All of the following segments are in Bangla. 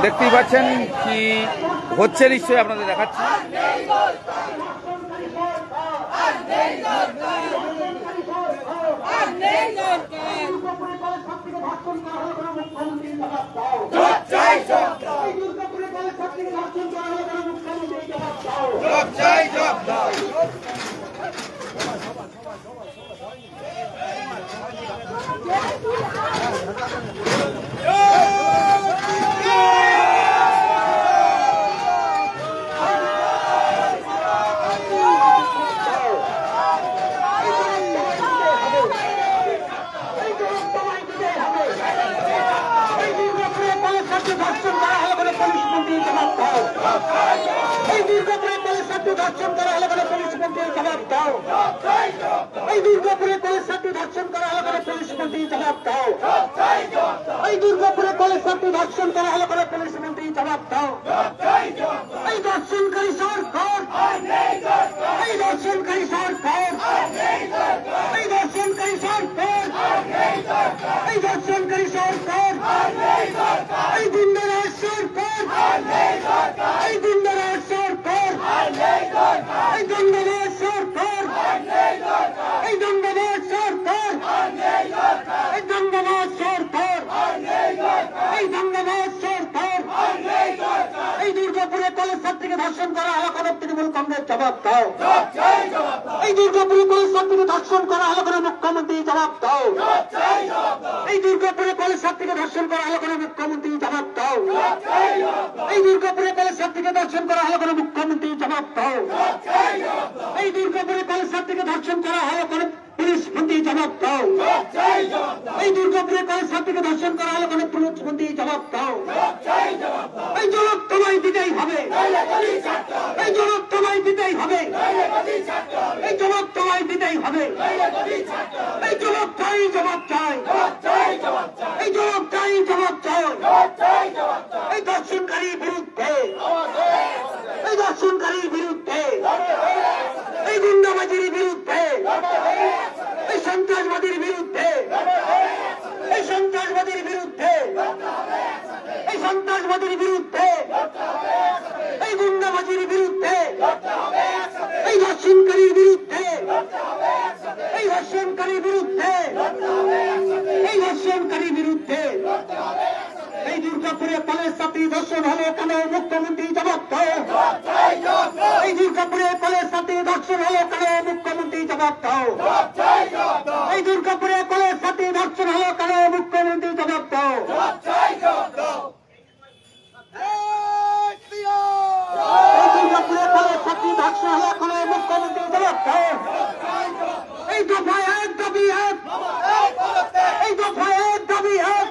দেখতেই পাচ্ছেন কি হচ্ছে, নিশ্চয়ই আপনাদের দেখাচ্ছি। ধর্ষণ করা হলে কোনো পুলিশ মন্ত্রী জবাব দাও। এই দুর্গাপুরে কলেজ ছাত্রী ধর্ষণ করা হলে কোনো পুলিশ মন্ত্রী জবাব দাও। এই দুর্গাপুরে কলেজ ছাত্রী ধর্ষণ করা হলে কোনো পুলিশ মন্ত্রী জবাব দাও। এই ধর্ষণকারী সরকার, এই ধর্ষণকারী সরকার, এই ধর্ষণকারী সরকার, এই ধর্ষণকারী সরকার, এই গুন্ডারাজ সরকার, এই গুন্ডারাজ সরকার, এই দণ্ডবাজ সরকার, এই দণ্ডবাজ সরকার, এই দণ্ডবাজ সরকার, এই দণ্ডবাজ সরকার, এই দুর্গাপুরে কলেজ ছাত্রীকে ধর্ষণ করা হলো কোনো তৃণমূল কংগ্রেস জবাব দাও। এই দুর্গাপুরে কলেজ ছাত্রীকে ধর্ষণ করা হলো কোনো মুখ্যমন্ত্রী জবাব দাও। এই দুর্গাপুরে কলেজ ছাত্রীকে ধর্ষণ করা হলো কোনো মুখ্যমন্ত্রী জবাব দাও। এই দুর্গাপুরে কলেজ ছাত্রীকে ধর্ষণ করা হলো কোনো মুখ্যমন্ত্রী জবাব দাও। এই দুর্গাপুরে কলেজ ছাত্রীকে ধর্ষণ করা হলো কোনো পুলিশ মন্ত্রী জবাব দাও। এই দুর্গাপুরে কলেজ ছাত্রীকে ধর্ষণ করা হলো কোনো পুলিশ মন্ত্রী জবাব দাও। এই জবাব তোমায় দিতেই হবে, এই জবাব তোমায় দিতেই হবে, এই জবাব তোমায় দিতেই হবে, এই জবাব চাই, জবাব চাই, এই জবাব চাই, জবাব চাই। এই ধর্ষণকারীর বিরুদ্ধে, এই ধর্ষণকারীর বিরুদ্ধে, এই গুন্ডাবাজির বিরুদ্ধে, এই সন্ত্রাসবাদীর বিরুদ্ধে, এই সন্ত্রাসবাদীর বিরুদ্ধে, এই সন্ত্রাসবাদীর বিরুদ্ধে, এই গুন্ডাবাজির বিরুদ্ধে, এই ধর্ষণকারীর বিরুদ্ধে, এই ধর্ষণকারীর বিরুদ্ধে, এই ধর্ষণকারীর বিরুদ্ধে। এই দুর্গাপুরে কলেজ ছাত্রী ধর্ষণ হলো কেন মুখ্যমন্ত্রী জবাব দাও। এই দুর্গাপুরে কলেজ ছাত্রী ধর্ষণ হলো কেন মুখ্যমন্ত্রী জবাব দাও। এই দুর্গাপুরে কলেজ ছাত্রী ধর্ষণ হলো কেন মুখ্যমন্ত্রী জবাব দাও। এই দুর্গাপুরে কলেজ ছাত্রী ধর্ষণ হলো কেন মুখ্যমন্ত্রী জবাব দাও। এই দফায় এক দাবি এক, এই দফায় এক দাবি এক,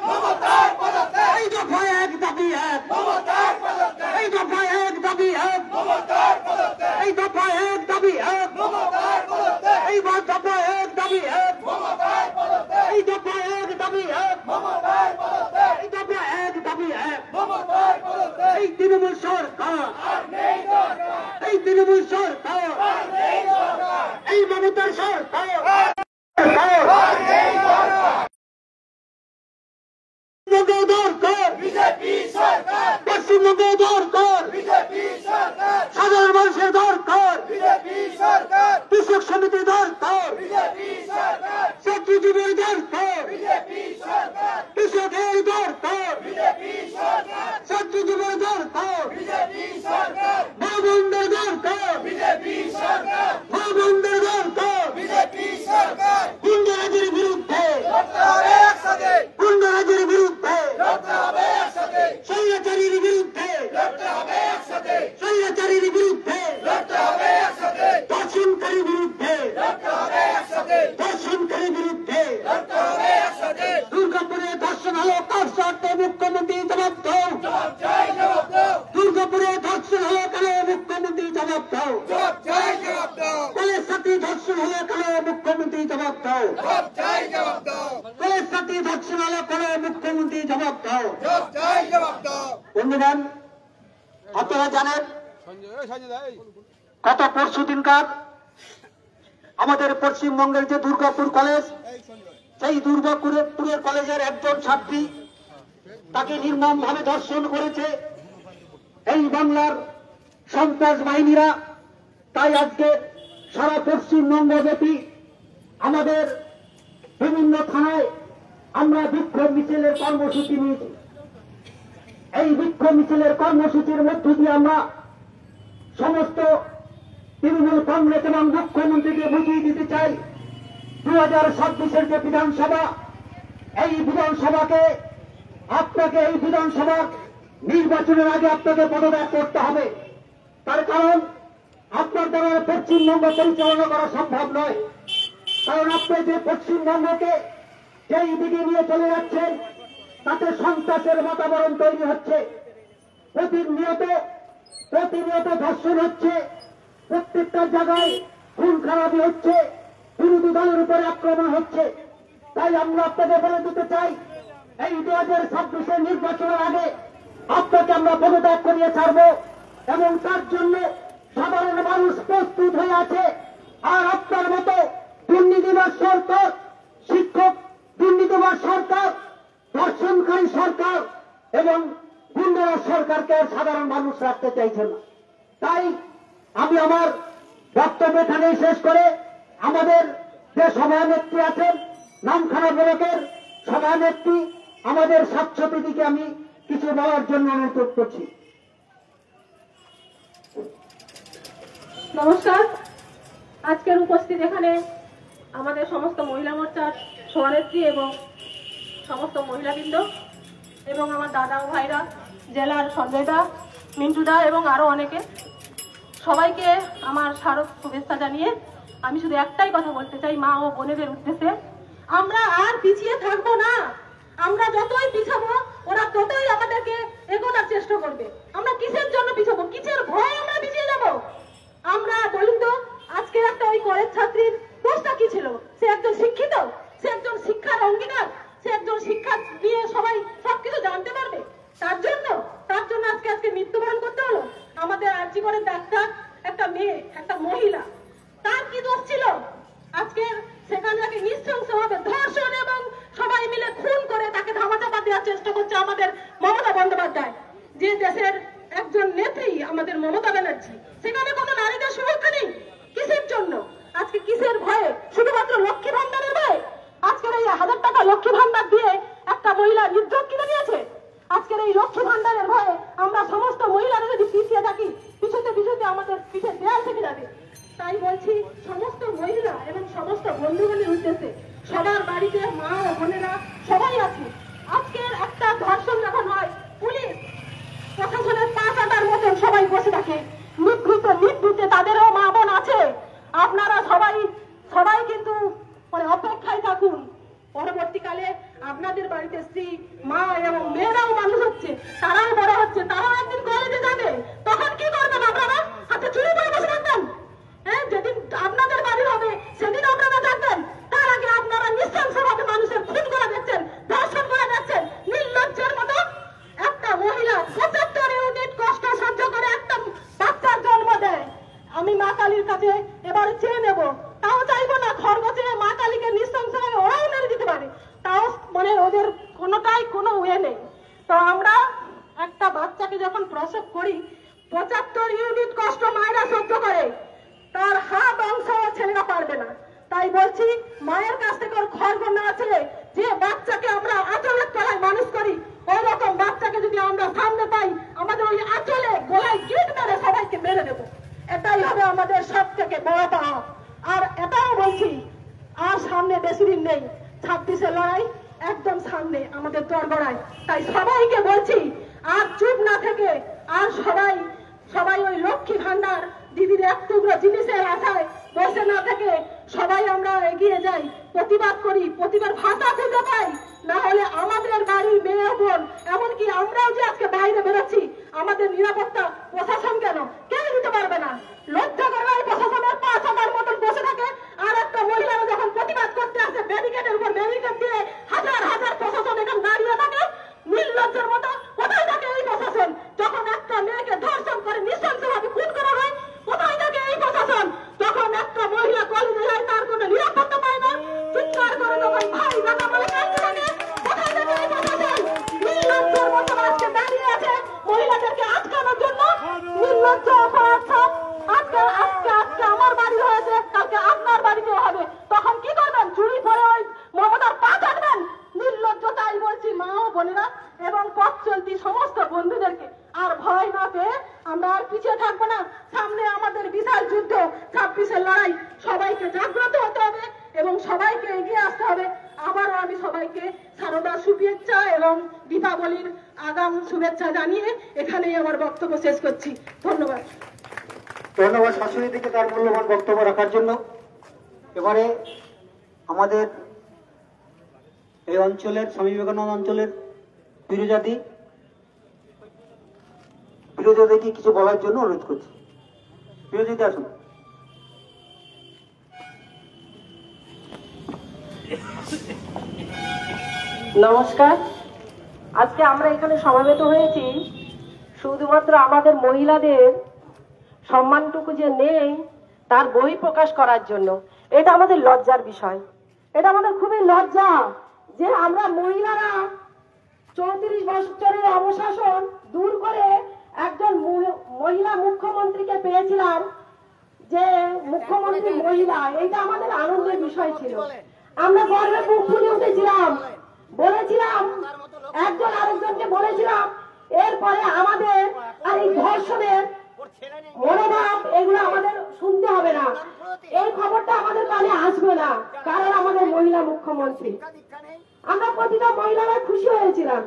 এই দফায় এক দাবি এক, এই দফায় এক দাবি এক, এই দফায় এক দাবি এক, এই দফায় এক দাবি এক, এই দফায় এক দাবি এক, এই দফায় এক দাবি এক। এই তৃণমূল সরকার, এই তৃণমূল সরকার, এই মমতার সরকার, পশ্চিমবঙ্গে দরকার, সাধারণ মানুষের দরকার, কৃষক সমিতি দরকার, চাকরিজীবীর দরকার, কৃষকের দরকার, চাকরিজীবীর দরকার, মা বোনদের দরকার, মা বোনদের দরকার। গুন্ডারাজের বিরুদ্ধে, গুন্ডারাজের বিরুদ্ধে, স্বৈরাচারীর বিরুদ্ধে, স্বৈরাচারীর বিরুদ্ধে, ধর্ষণকারীর বিরুদ্ধে, ধর্ষণকারীর বিরুদ্ধে। দুর্গাপুরে ধর্ষণ হলো কার স্বার্থে মুখ্যমন্ত্রী জবাব দাও। দুর্গাপুরে ধর্ষণ হলো কেন মুখ্যমন্ত্রী জবাব দাও। কলেজ ছাত্রী ধর্ষণ হলো কেন মুখ্যমন্ত্রী জবাব দাও। কলেজ ছাত্রী ধর্ষণ হলো কেন মুখ্যমন্ত্রী জবাব দাও। বন্ধুগণ, আপনারা জানেন গত পরশু দিনকার আমাদের পশ্চিমবঙ্গের যে দুর্গাপুর কলেজ, সেই দুর্গাপুরের কলেজের একজন ছাত্রী তাকে নির্মমভাবে ধর্ষণ করেছে এই বাংলার সন্ত্রাস বাহিনীরা। তাই আজকে সারা পশ্চিমবঙ্গ ব্যাপী আমাদের বিভিন্ন থানায় আমরা বিক্ষোভ মিছিলের কর্মসূচি নিয়েছি। এই বিক্ষোভ মিছিলের কর্মসূচির মধ্য দিয়ে আমরা সমস্ত তৃণমূল কংগ্রেস এবং মুখ্যমন্ত্রীকে বুঝিয়ে দিতে চাই 2026-এর যে বিধানসভা, এই বিধানসভাকে আপনাকে এই বিধানসভা নির্বাচনের আগে আপনাকে পদত্যাগ করতে হবে। তার কারণ আপনার দ্বারা পশ্চিমবঙ্গ পরিচালনা করা সম্ভব নয়। কারণ আপনি যে পশ্চিমবঙ্গকে যেই দিকে নিয়ে চলে যাচ্ছেন তাতে সন্ত্রাসের বাতাবরণ তৈরি হচ্ছে, প্রতিনিয়ত ধর্ষণ হচ্ছে, প্রত্যেকটা জায়গায় খুন খারাপি হচ্ছে, বিরোধী দলের উপরে আক্রমণ হচ্ছে। তাই আমরা আপনাকে বলে দিতে চাই এই 2026-এর নির্বাচনের আগে আপনাকে আমরা পদত্যাগ করিয়ে ছাড়ব এবং তার জন্য সাধারণ মানুষ প্রস্তুত হয়ে আছে। আর আপনার মতো দুর্নীতিবাজ সরকার, শিক্ষক দুর্নীতিবাজ সরকার, ধর্ষণকারী সরকার এবং গুন্ডারা সরকারকে সাধারণ মানুষ রাখতে চাইছে না। তাই আমি আমার বক্তব্য এখানেই শেষ করে আমাদের যে সভানেত্রী আছেন নামখানা ব্লকের সভানেত্রী আমাদের স্বাস্থ্যবিধিকে আমি কিছু বলার জন্য অনুরোধ করছি। নমস্কার। আজকের উপস্থিত এখানে আমাদের সমস্ত মহিলা মোর্চার সভানেত্রী এবং সমস্ত মহিলাবৃন্দ এবং আমার দাদা ও ভাইরা, জেলার সঞ্জয়দা, মিন্টুদা এবং আরো অনেকে, সবাইকে আমার স্মারক শুভেচ্ছা জানিয়ে আমি শুধু একটাই কথা বলতে চাই মা ও বোনেদের উদ্দেশ্যে, আমরা আর পিছিয়ে থাকবো না। আমরা যতই পিছাবো ওরা ততই আমাদেরকে এগোনোর চেষ্টা করবে। আমরা কিসের জন্য পিছাবো? কিসের ভয়ে আমরা পিছিয়ে যাব? আমরা বলুন তো, আজকে একটা ওই কলেজ ছাত্রীর পোস্টটা কি ছিল? সে একজন শিক্ষিত, সে একজন শিক্ষার অঙ্গীকার, সে একজন শিক্ষা নিয়ে সবাই সবকিছু জানতে পারবে। তার জন্য আজকে মৃত্যুবরণ করতে হলো। আমাদের জীবনের ডাক্তার একটা মেয়ে, একটা মহিলা, তার কি দোষ ছিল? আজকে সেখানে তাকে নৃশংসভাবে ধর্ষণ এবং সবাই মিলে খুন করে তাকে ধামাচাপা দেওয়ার চেষ্টা করছে আমাদের মমতা বন্দ্যোপাধ্যায়, যে দেশের একজন নেত্রী আমাদের মমতা ব্যানার্জি। সেখানে কোনো নারীদের সুরক্ষা নেই। কিসের জন্য? আজকে কিসের ভয়ে? শুধুমাত্র লক্ষ্মী ভান্ডারের ভয়ে? আজকের এই 1000 টাকা লক্ষ্মী ভান্ডার দিয়ে একটা মহিলা ইজ্জত কিনে নিয়েছে। আজকের এই লক্ষ্মী ভান্ডারের ভয়ে আমরা সমস্ত মহিলারা যদি পিছিয়ে থাকি, পিছুতে আমাদের পিঠে দেয়াল থেকে যাবে। তাই বলছি সমস্ত মহিলা এবং সমস্ত বন্ধুগণের উদ্দেশ্যে, সবার বাড়িতে মা ও বোনেরা সবাই আছে। আজকের একটা ধর্ষণ যখন হয়, পুলিশ প্রশাসনের পা কাটার মতন সবাই বসে থাকে, নিভৃতে তাদেরও মা বোন আছে। আপনারা সবাই কিন্তু অপেক্ষায় থাকুন। পরবর্তীকালে আপনাদের বাড়িতে স্ত্রী, মা এবং মেয়েরাও মানুষ হচ্ছে, তারাও বড় হচ্ছে, তারাও একদিন কলেজে যাবে। তখন কি করবেন আপনারা? হাতে চুরি করে বসে থাকবেন? হ্যাঁ, যেদিন আপনাদের বাড়ি হবে সেদিন আপনারা থাকবেন। তার আগে আপনারা নৃশংসভাবে মানুষের খুন করে দিচ্ছেন, ধর্ষণ করে দিচ্ছেন। নির্লজ্জের মতো একটা মহিলা 75 ইউনিট কষ্ট সহ্য করে একটা বাচ্চার জন্ম দেয়। আমি মা কালীর কাছে এবারে চেয়ে নেব, তাও চাইবো না খরগোশে মা কালীকে নৃশংসভাবে ওরাও মেরে দিতে পারে, তাও ওদের কোনোটাই কোনো ওয়ে নেই। তো আমরা একটা বাচ্চাকে যখন প্রসব করি 75 ইউনিট কষ্ট মায়েরা সহ্য করে, তার হাত অংশ ছেলেরা পারবে না। তাই বলছি মায়ের কাছ থেকে ওর খর্গ না ছেলে, যে বাচ্চাকে আমরা আঁচলের তলায় মানুষ করি, ওই রকম বাচ্চাকে যদি আমরা সামনে পাই, আমাদের ওই আঁচলে গলায় গিট মেরে সবাইকে মেরে দেবো। এটাই হবে আমাদের সব থেকে বড় পাওয়া। আর এটাও বলছি, আর সামনে বেশি দিন নেই, 26-এর লড়াই একদম সামনে আমাদের দরগড়ায়। তাই সবাইকে বলছি, আর চুপ না থেকে, আর সবাই ওই লক্ষ্মী ভান্ডার দিদির এক টুকরো জিনিসের আশায় বসে না থেকে সবাই আমরা এগিয়ে যাই, প্রতিবাদ করি, প্রতিবাদ ভাতা খুঁজে পাই। না হলে আমাদের বাড়ির মেয়ে বোন, এমনকি আমরাও যে আজকে বাইরে বেরোচ্ছি, আমাদের নিরাপত্তা প্রশাসন কেন দিতে পারবে না? লজ্জা করে এই প্রশাসনের 5,000 মতন বসে থাকে, আর একটা মহিলারা যখন প্রতিবাদ করতে আসে ব্যারিকেডের উপর ব্যারিকেড দিয়ে হাজার প্রশাসন এখানে দাঁড়িয়ে থাকে নির্লজ্জের মতো। কোথায় থাকে এই প্রশাসন? যখন একটা মেয়েকে ধর্ষণ করে নৃশংসভাবে খুন করা হয়, কোথায় থাকে এই প্রশাসন? যখন একটা মহিলা কলেজে যায় তার কোনো নিরাপত্তা পায় না, চিৎকার করে তখন ভাই দাদা বলে কাঁদতে থাকে, কোথায় থাকে এই প্রশাসন? নির্লজ্জের চলতি সমস্ত বন্ধুদেরকে আর ভয় না পেয়ে আমরা আর পিছিয়ে থাকবো না। সামনে আমাদের বিশাল যুদ্ধ, 26-এর লড়াই। সবাইকে জাগ্রত হতে হবে এবং সবাইকে এগিয়ে আসতে হবে। আবারও আমি সবাইকে শারদা শুভেচ্ছা এবং দীপাবলির আগাম শুভেচ্ছা জানিয়ে এখানেই আমার বক্তব্য শেষ করছি। ধন্যবাদ। ধন্যবাদ শাশুড়িদিকে তার মূল্যবান বক্তব্য রাখার জন্য। এবারে আমাদের এই অঞ্চলের, স্বামী বিবেকানন্দ অঞ্চলের বিরোধীদেরকে কিছু বলার জন্য অনুরোধ করছি। বিরোধীতে আসুন। নমস্কার। আজকে আমরা এখানে সমবেত হয়েছি শুধুমাত্র আমাদের মহিলাদের সম্মানটুকু যে নেই তার বই প্রকাশ করার জন্য। এটা আমাদের লজ্জার বিষয়, এটা আমাদের খুবই লজ্জা যে আমরা মহিলারা 34 বছরের অবশাসন দূর করে একজন মহিলা মুখ্যমন্ত্রীকে পেয়েছিলাম, যে মুখ্যমন্ত্রী মহিলা। এইটা আমাদের আনন্দের বিষয় ছিল। আমরা গর্বে বুক ফুলে উঠেছিলাম, বলেছিলাম একজন আরেকজনকে বলেছিলাম এরপরে আমাদের আর এই ধর্ষণের মনোভাব এগুলো আমাদের শুনতে হবে না, এই খবরটা আমাদের কানে আসবে না, কারণ আমাদের মহিলা মুখ্যমন্ত্রী। আমরা প্রতিটা মহিলারা খুশি হয়েছিলাম।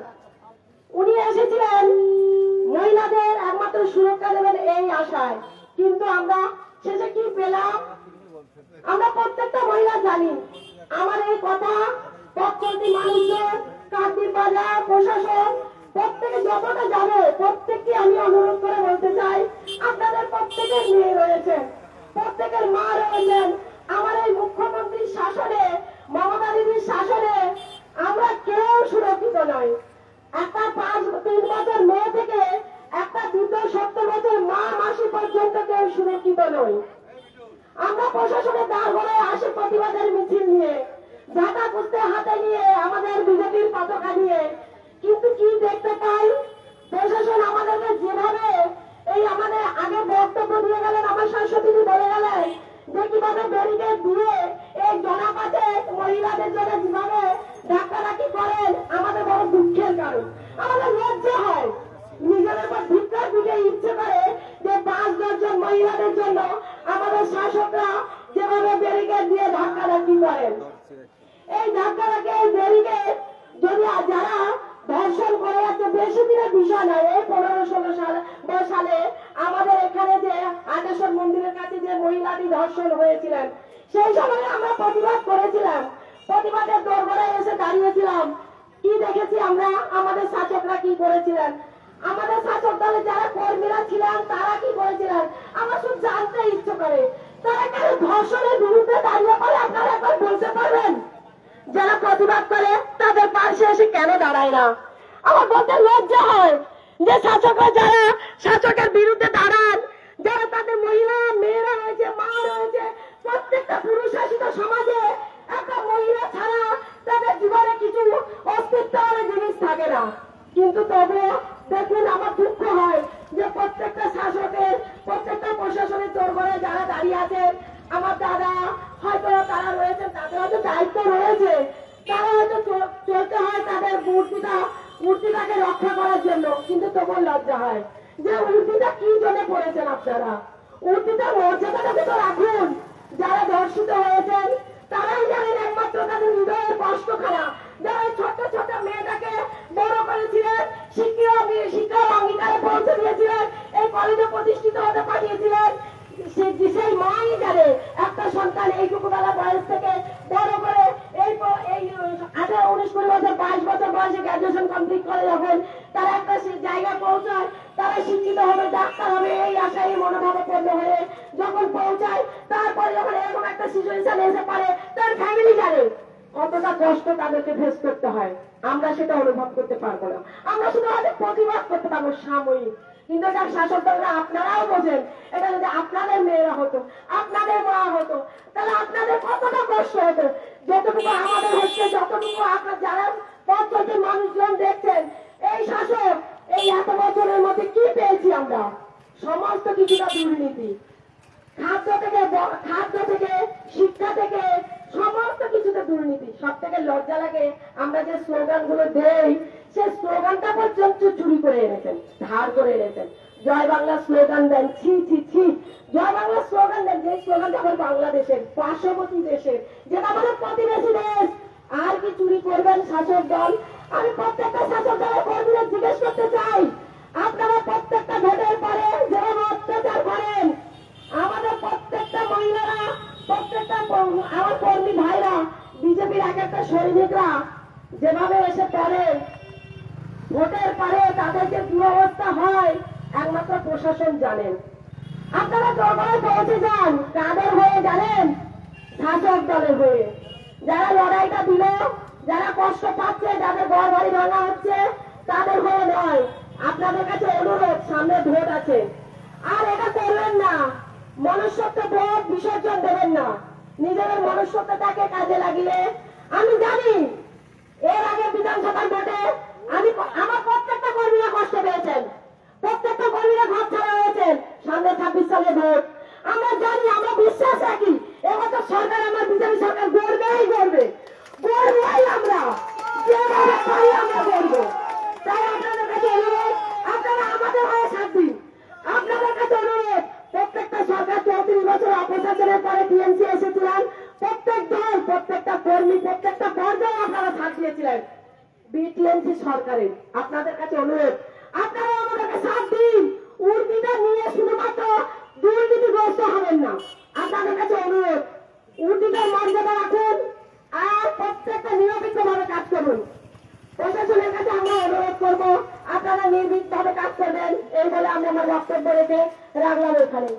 উনি এসেছিলেন মহিলাদের একমাত্র সুরক্ষা দেবেন এই আশায়, কিন্তু আমরা শেষে কি পেলাম? আমরা প্রত্যেকটা মহিলা জানি। আমার এই কথা পক্ষী মানুষজন, কান্দির বাজার প্রশাসন প্রত্যেকে যতটা যাবে, প্রত্যেককে আমি অনুরোধ করে বলতে চাই, আপনাদের প্রত্যেকের মেয়ে রয়েছে, প্রত্যেকের মা রয়েছেন। আমার এই মুখ্যমন্ত্রীর শাসনে, মমতা দিদির শাসনে আমরা কেউ সুরক্ষিত নয়। একটা 3 বছর মেয়ে থেকে একটা 70 বছর মা মাসি পর্যন্ত কেউ সুরক্ষিত নয়। আমরা প্রশাসনের দ্বার ঘরে আসে প্রতিবাদের মিছিল নিয়ে, ঝাঁটা কুস্তে হাতে নিয়ে, আমাদের বিজেপির পতাকা নিয়ে, কিন্তু কি দেখতে পাই? প্রশাসন আমাদেরকে যেভাবে এই আমাদের আগে বক্তব্য দিয়ে গেলেন, আমার শাশ্বতী বলে গেলেন যে কিভাবে ব্যারিকেড দিয়ে এই জনপথে মহিলাদের জন্য যেভাবে ধাক্কাধাক্কি করেন, আমাদের বড় দুঃখের কারণ। আমাদের লজ্জা হয়, নিজেদের পর ধিক্কার দিতে ইচ্ছে করে যে 5-10 জন মহিলাদের জন্য আমাদের শাসকরা যেভাবে ব্যারিকেড দিয়ে ধাক্কাধাক্কি করেন। এই ধাক্কাধাক্কি, এই ব্যারিকেড যদি যারা ধর্ষণ করে যাচ্ছে, বেশি দিনের বিষয় নয়। এই 15-16 সালে আমাদের এখানে যে আটেশ্বর মন্দিরের কাছে যে মহিলাটি ধর্ষণ হয়েছিলেন, সেই সময় আমরা প্রতিবাদ করেছিলাম, প্রতিবাদের দরবারে এসে দাঁড়িয়েছিলাম। কি দেখেছি আমরা? আমাদের শাসকরা কি করেছিলেন, আমাদের শাসক দলের যারা কর্মীরা ছিলেন তারা কি করেছিলেন, আমার শুধু জানতে ইচ্ছে করে। তারা কেন ধর্ষণের বিরুদ্ধে দাঁড়িয়ে পড়ে? আপনারা একবার বলতে পারবেন? যারা প্রতিবাদ করে তাদের পাশে এসে কেন দাঁড়ায় না? আমার বলতে লজ্জা হয় যে শাসকরা যারা শাসকের বিরুদ্ধে দাঁড়ান, যারা তাদের মহিলা মেয়েরা রয়েছে, মা রয়েছে, প্রত্যেকটা পুরুষ শাসিত সমাজে একটা মহিলা ছাড়া তাদের জীবনে কিছু অস্তিত্ব জিনিস থাকে না। কিন্তু তবে দেখুন, আমার দুঃখ হয় যে প্রত্যেকটা শাসকের, প্রত্যেকটা প্রশাসনের দরবারে যারা দাঁড়িয়ে আছেন, আমার দাদা হয়তো তারা রয়েছেন, তাদের হয়তো দায়িত্ব রয়েছে, তারা হয়তো চলতে হয় তাদের মূর্তিটাকে রক্ষা করার জন্য, কিন্তু তবুও লজ্জা হয় যে মূর্তিটা কি জন্য পড়েছেন আপনারা? মূর্তিটার মর্যাদাটাকে তো রাখুন। যারা ধর্ষিত হয়েছেন তারাই জানেন একমাত্র তাদের হৃদয়ের কষ্ট খারাপ। যারা ছোট ছোট মেয়েটাকে বড় করেছিলেন, শিক্ষা অঙ্গীকারে পৌঁছে দিয়েছিলেন, এই কলেজে প্রতিষ্ঠিত হতে পাঠিয়েছিলেন, সেই মাই জানে একটা সন্তান এইটুকু বেলা বয়স থেকে বড় করে এই 18, 19, 20 বছর, 22 বছর বয়সে গ্রাজুয়েশন কমপ্লিট করে যখন তারা একটা জায়গায় পৌঁছায়, তারা শিক্ষিত হবে, ডাক্তার হবে, এই আশায় এই মনোভাবে পূর্ণ হয়ে যখন পৌঁছায়, তারপরে যখন এরকম একটা সিচুয়েশন এসে পারে, তার ফ্যামিলি জানে কতটা কষ্ট তাদেরকে ফেস করতে হয়। আমরা সেটা অনুভব করতে পারবো না, আমরা শুধু আমাদের প্রতিবাদ করতে পারবো সাময়িক। কিন্তু এটা শাসক দলরা আপনারাও বোঝেন, এটা যদি আপনাদের মেয়েরা হতো, আপনাদের মা হতো, তাহলে আপনাদের কতটা কষ্ট হতো। যতটুকু আমাদের হচ্ছে, যতটুকু আপনার যারা পদ্ধতির মানুষজন দেখছেন, এই শাসক এই এত বছরের মধ্যে কি পেয়েছি আমরা? সমস্ত কিছুটা দুর্নীতি, খাদ্য থেকে শিক্ষা থেকে সমস্ত কিছুতে দুর্নীতি। সব থেকে লজ্জা লাগে আমরা যে স্লোগান গুলো দেই, সে স্লোগানটা পর্যন্ত চুরি করে এনেছেন, ধার করে এনেছেন। জয় বাংলা স্লোগান দেন, ছি ছি ছি, জয় বাংলা স্লোগান দেন, যে স্লোগানটা আমার বাংলাদেশের পার্শ্ববর্তী দেশের, যেটা আমাদের প্রতিবেশী দেশ। আর কি চুরি করবেন শাসক দল? আমি প্রত্যেকটা শাসক দলের কর্মীদের জিজ্ঞেস করতে চাই, আপনারা প্রত্যেকটা ভোটের পরে যেভাবে অত্যাচার করেন, আমাদের প্রত্যেকটা মহিলারা, প্রত্যেকটা আমার কর্মী ভাইরা, বিজেপির এক একটা সৈনিকরা যেভাবে এসে পড়েন ভোটের পরে, তাদেরকে কি অবস্থা হয় একমাত্র প্রশাসন জানেন। আপনারা জনগণে পৌঁছে যান, কাদের হয়ে জানেন? শাসক দলের হয়ে। যারা লড়াইটা দিল, যারা কষ্ট পাচ্ছে, যাদের ঘর বাড়ি ভাঙা হচ্ছে, তাদের হয়ে নয়। আপনাদের কাছে অনুরোধ, সামনে ভোট আছে, আর এটা করবেন না, মনুষ্যত্ব ভোট বিসর্জন দেবেন না। নিজেদের মনুষ্যত্বটাকে কাজে লাগিয়ে, আমি জানি এর আগে বিধানসভার ভোটে আমার প্রত্যেকটা কর্মীরা কষ্ট পেয়েছেন, প্রত্যেকটা কর্মীরা ঘর ছাড়া হয়েছেন। সামনে 26 সালে ভোট, আমরা জানি, আমরা বিশ্বাস রাখি এবছর সরকার, আমার বিজেপি সরকার গড়বেই গড়বে, গড়বই আমরা, যেভাবে পারি আমরা গড়বো। তাই আপনাদের কাছে অনুরোধ, আপনারা আমাদের হয়ে সাথ দিন। আপনাদের কাছে অনুরোধ, প্রত্যেকটা সরকার 34 বছর অপশাসনের পরে টিএমসি এসেছিলেন, প্রত্যেক দল, প্রত্যেকটা কর্মী, প্রত্যেকটা পর্যায়ে আপনারা সাথ দিয়েছিলেন বিটিএমসি সরকারের। আপনাদের কাছে অনুরোধ, আপনারা আমাদেরকে সাথ দিন। উর্দিটা নিয়ে শুধুমাত্র দুর্নীতিগ্রস্ত হবেন না। আপনাদের কাছে অনুরোধ, উর্দিটার মর্যাদা রাখুন আর প্রত্যেকটা নিরপেক্ষভাবে কাজ করুন। প্রশাসনের কাছে আমরা অনুরোধ করবো, আপনারা নির্ভীকভাবে কাজ করবেন। এই বলে আমি আমার বক্তব্য রেখে রাখলাম এখানে।